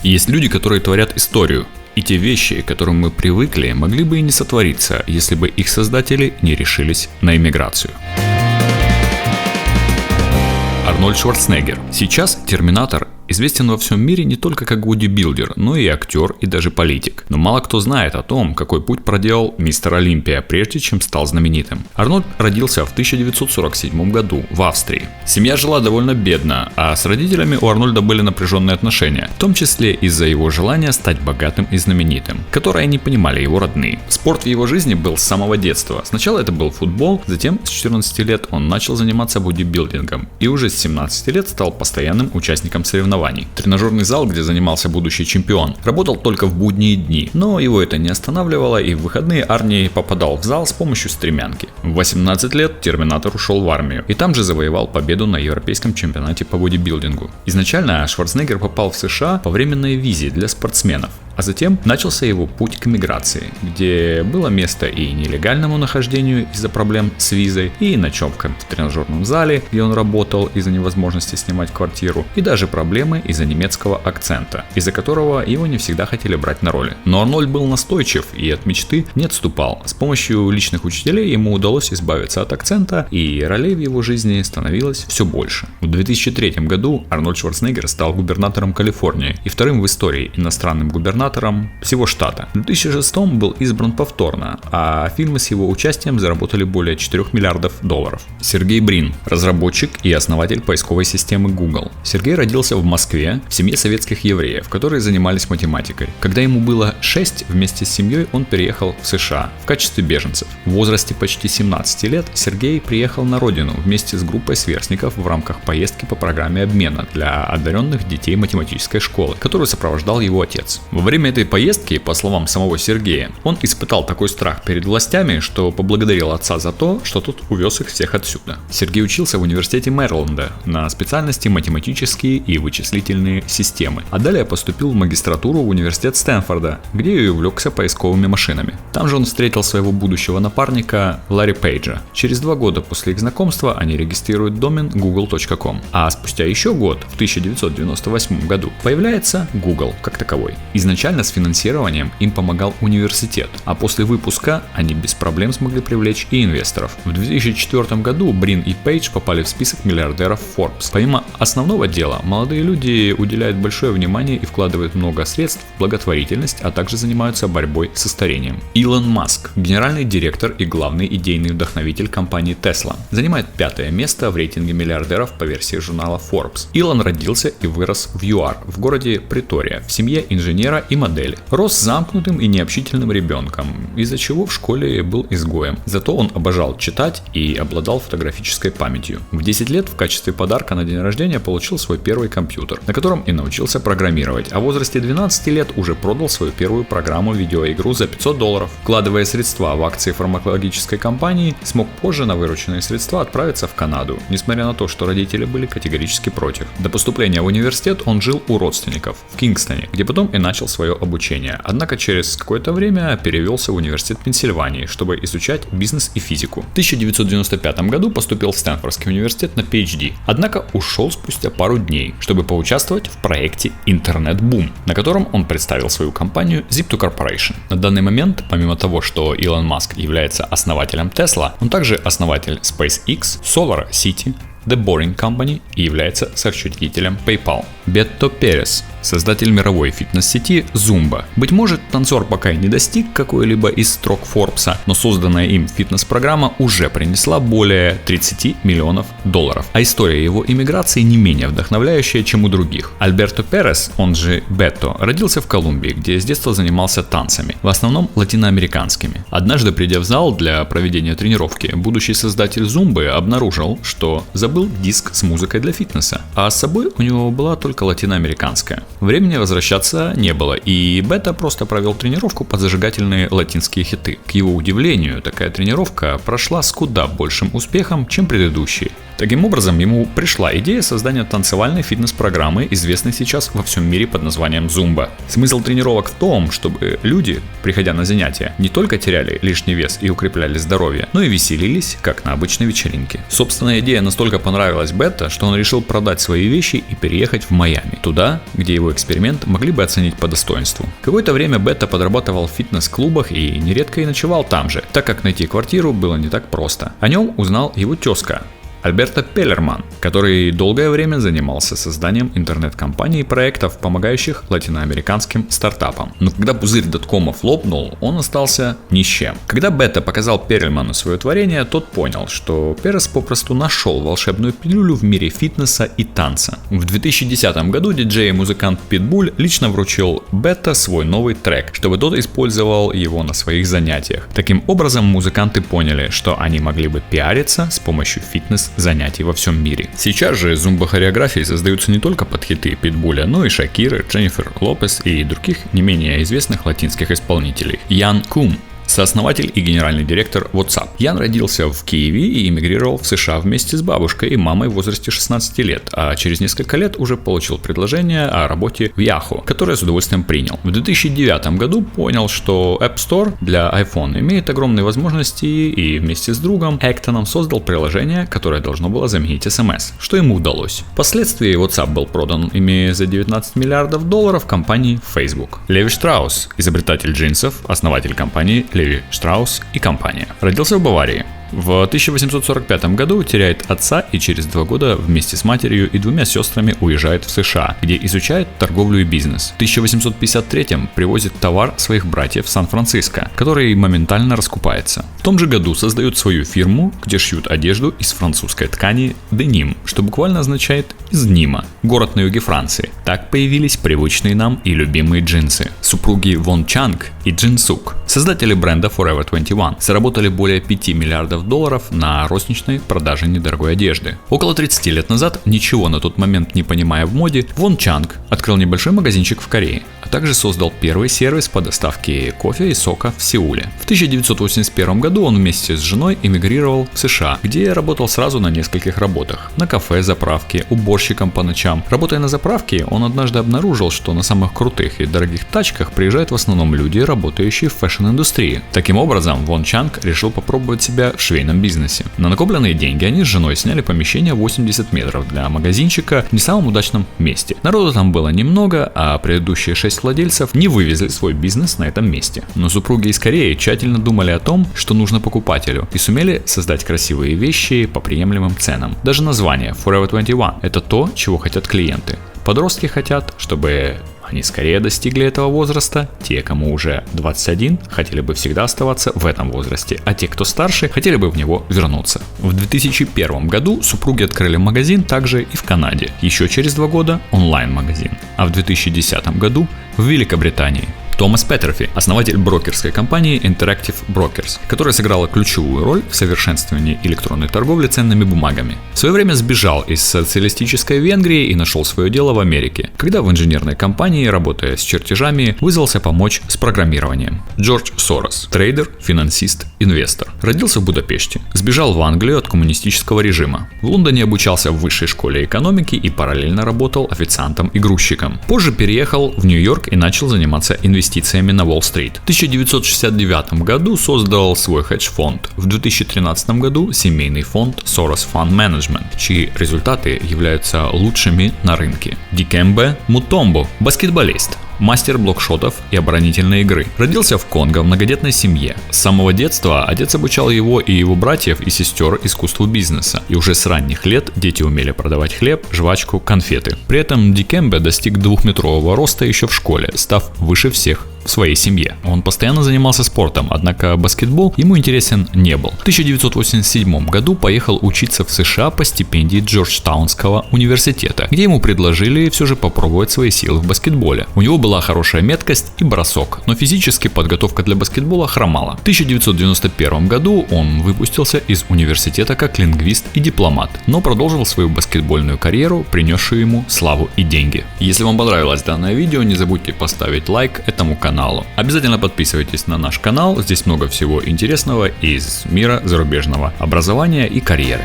Есть люди, которые творят историю, и те вещи, к которым мы привыкли, могли бы и не сотвориться, если бы их создатели не решились на эмиграцию. Арнольд Шварценеггер. Сейчас «Терминатор» известен во всем мире не только как бодибилдер, но и актер, и даже политик. Но мало кто знает о том, какой путь проделал мистер Олимпия, прежде чем стал знаменитым. Арнольд родился в 1947 году в Австрии. Семья жила довольно бедно, а с родителями у Арнольда были напряженные отношения, в том числе из-за его желания стать богатым и знаменитым, которое не понимали его родные. Спорт в его жизни был с самого детства. Сначала это был футбол, затем с 14 лет он начал заниматься бодибилдингом и уже с 17 лет стал постоянным участником соревнований. Тренажерный зал, где занимался будущий чемпион, работал только в будние дни, но его это не останавливало, и в выходные Арни попадал в зал с помощью стремянки. В 18 лет «Терминатор» ушел в армию, и там же завоевал победу на европейском чемпионате по бодибилдингу. Изначально Шварценеггер попал в США по временной визе для спортсменов, а затем начался его путь к эмиграции, где было место и нелегальному нахождению из-за проблем с визой, и ночевкам в тренажерном зале, где он работал из-за невозможности снимать квартиру, и даже проблемы из-за немецкого акцента, из-за которого его не всегда хотели брать на роли. Но Арнольд был настойчив и от мечты не отступал. С помощью личных учителей ему удалось избавиться от акцента, и ролей в его жизни становилось все больше. В 2003 году Арнольд Шварценеггер стал губернатором Калифорнии и вторым в истории иностранным губернатором всего штата. В 2006 был избран повторно, а фильмы с его участием заработали более 4 миллиардов долларов. Сергей Брин, разработчик и основатель поисковой системы Google. Сергей родился в Москве в семье советских евреев, которые занимались математикой. Когда ему было 6, вместе с семьей он переехал в США в качестве беженцев. В возрасте почти 17 лет Сергей приехал на родину вместе с группой сверстников в рамках поездки по программе обмена для одаренных детей математической школы, которую сопровождал его отец. Во время этой поездки, по словам самого Сергея, он испытал такой страх перед властями, что поблагодарил отца за то, что тот увез их всех отсюда. Сергей учился в университете Мэриленда на специальности математические и вычислительные системы, а далее поступил в магистратуру в университет Стэнфорда, где и увлекся поисковыми машинами. Там же он встретил своего будущего напарника Ларри Пейджа. Через 2 года после их знакомства они регистрируют домен google.com, а спустя еще год, в 1998 году, появляется Google как таковой. Изначально с финансированием им помогал университет, а после выпуска они без проблем смогли привлечь и инвесторов. В 2004 году Брин и Пейдж попали в список миллиардеров Forbes. Помимо основного дела, молодые люди уделяют большое внимание и вкладывают много средств в благотворительность, а также занимаются борьбой со старением. Илон Маск, генеральный директор и главный идейный вдохновитель компании Tesla, занимает 5-е место в рейтинге миллиардеров по версии журнала Forbes. Илон родился и вырос в ЮАР, в городе Притория, в семье инженера и модели. Рос замкнутым и необщительным ребенком, из-за чего в школе был изгоем. Зато он обожал читать и обладал фотографической памятью. В 10 лет в качестве подарка на день рождения получил свой первый компьютер, на котором и научился программировать, а в возрасте 12 лет уже продал свою первую программу-видеоигру за $500. Вкладывая средства в акции фармакологической компании, смог позже на вырученные средства отправиться в Канаду, несмотря на то, что родители были категорически против. До поступления в университет он жил у родственников в Кингстоне, где потом и начал свое обучение, однако через какое-то время перевелся в университет Пенсильвании, чтобы изучать бизнес и физику. В 1995 году поступил в Стэнфордский университет на PhD, однако ушел спустя пару дней, чтобы поучаствовать в проекте «Интернет-бум», на котором он представил свою компанию Zip2 Corporation. На данный момент, помимо того, что Илон Маск является основателем Tesla, он также основатель SpaceX, Solar City, The Boring Company и является соучредителем PayPal. Бетто Перес, создатель мировой фитнес-сети Zumba. Быть может, танцор пока и не достиг какой-либо из строк Форбса, но созданная им фитнес-программа уже принесла более $30 миллионов. А история его иммиграции не менее вдохновляющая, чем у других. Альберто Перес, он же Бетто, родился в Колумбии, где с детства занимался танцами, в основном латиноамериканскими. Однажды, придя в зал для проведения тренировки, будущий создатель Зумбы обнаружил, что забыл диск с музыкой для фитнеса, а с собой у него была только латиноамериканская. Времени возвращаться не было, и Бетто просто провел тренировку под зажигательные латинские хиты. К его удивлению, такая тренировка прошла с куда большим успехом, чем предыдущие. Таким образом, ему пришла идея создания танцевальной фитнес-программы, известной сейчас во всем мире под названием Zumba. Смысл тренировок в том, чтобы люди, приходя на занятия, не только теряли лишний вес и укрепляли здоровье, но и веселились, как на обычной вечеринке. Собственная идея настолько понравилась Бетта, что он решил продать свои вещи и переехать в Майами, туда, где его эксперимент могли бы оценить по достоинству. Какое-то время Бетта подрабатывал в фитнес-клубах и нередко и ночевал там же, так как найти квартиру было не так просто. О нем узнал его тезка Альберто Пеллерман, который долгое время занимался созданием интернет-компаний и проектов, помогающих латиноамериканским стартапам. Но когда пузырь доткомов лопнул, он остался ни с чем. Когда Бетта показал Пеллерману свое творение, тот понял, что Перес попросту нашел волшебную пилюлю в мире фитнеса и танца. В 2010 году диджей и музыкант Питбуль лично вручил Бетта свой новый трек, чтобы тот использовал его на своих занятиях. Таким образом, музыканты поняли, что они могли бы пиариться с помощью фитнес-занятий во всем мире. Сейчас же зумба-хореографии создаются не только под хиты Питбуля, но и Шакиры, Дженнифер Лопес и других не менее известных латинских исполнителей. Ян Кум, сооснователь и генеральный директор WhatsApp. Ян родился в Киеве и эмигрировал в США вместе с бабушкой и мамой в возрасте 16 лет, а через несколько лет уже получил предложение о работе в Yahoo, которое с удовольствием принял. В 2009 году понял, что App Store для iPhone имеет огромные возможности и вместе с другом Эктоном создал приложение, которое должно было заменить SMS, что ему удалось. Впоследствии WhatsApp был продан ими за $19 миллиардов компании Facebook. Леви Штраус, изобретатель джинсов, основатель компании Леви Штраус и компания. Родился в Баварии. В 1845 году теряет отца и через 2 года вместе с матерью и 2 сестрами уезжает в США, где изучает торговлю и бизнес. В 1853 привозит товар своих братьев в Сан-Франциско, который моментально раскупается. В том же году создает свою фирму, где шьют одежду из французской ткани деним, что буквально означает «из Нима», город на юге Франции. Так появились привычные нам и любимые джинсы. Супруги Вон Чанг и Джин Сук, создатели бренда Forever 21, заработали более $5 миллиардов на розничной продаже недорогой одежды. Около 30 лет назад, ничего на тот момент не понимая в моде, Вон Чанг открыл небольшой магазинчик в Корее, а также создал первый сервис по доставке кофе и сока в Сеуле. В 1981 году он вместе с женой эмигрировал в США, где работал сразу на нескольких работах. На кафе, заправке, уборщиком по ночам. Работая на заправке, он однажды обнаружил, что на самых крутых и дорогих тачках приезжают в основном люди, работающие в фэшн-индустрии. Таким образом, Вон Чанг решил попробовать себя в швейном бизнесе. На накопленные деньги они с женой сняли помещение 80 метров для магазинчика в не самом удачном месте. Народу там было немного, а предыдущие 6 владельцев не вывезли свой бизнес на этом месте. Но супруги из Кореи тщательно думали о том, что нужно покупателю, и сумели создать красивые вещи по приемлемым ценам. Даже название Forever 21 – это то, чего хотят клиенты. Подростки хотят, чтобы они скорее достигли этого возраста, те, кому уже 21, хотели бы всегда оставаться в этом возрасте, а те, кто старше, хотели бы в него вернуться. В 2001 году супруги открыли магазин также и в Канаде, еще через 2 года онлайн-магазин, а в 2010 году в Великобритании. Томас Петтерфи, основатель брокерской компании Interactive Brokers, которая сыграла ключевую роль в совершенствовании электронной торговли ценными бумагами. В свое время сбежал из социалистической Венгрии и нашел свое дело в Америке, когда в инженерной компании, работая с чертежами, вызвался помочь с программированием. Джордж Сорос, трейдер, финансист, инвестор. Родился в Будапеште, сбежал в Англию от коммунистического режима. В Лондоне обучался в высшей школе экономики и параллельно работал официантом и грузчиком. Позже переехал в Нью-Йорк и начал заниматься инвестициями на Уолл-стрит. В 1969 году создал свой хедж-фонд. В 2013 году семейный фонд Soros Fund Management, чьи результаты являются лучшими на рынке. Дикембе Мутомбо, баскетболист, мастер блокшотов и оборонительной игры. Родился в Конго в многодетной семье. С самого детства отец обучал его и его братьев и сестер искусству бизнеса. И уже с ранних лет дети умели продавать хлеб, жвачку, конфеты. При этом Дикембе достиг 2-метрового роста еще в школе, став выше всех в своей семье. Он постоянно занимался спортом, однако баскетбол ему интересен не был. В 1987 году поехал учиться в США по стипендии Джорджтаунского университета, где ему предложили все же попробовать свои силы в баскетболе. У него была хорошая меткость и бросок, но физически подготовка для баскетбола хромала. В 1991 году он выпустился из университета как лингвист и дипломат, но продолжил свою баскетбольную карьеру, принесшую ему славу и деньги. Если вам понравилось данное видео, не забудьте поставить лайк этому каналу. Обязательно подписывайтесь на наш канал, здесь много всего интересного из мира зарубежного образования и карьеры.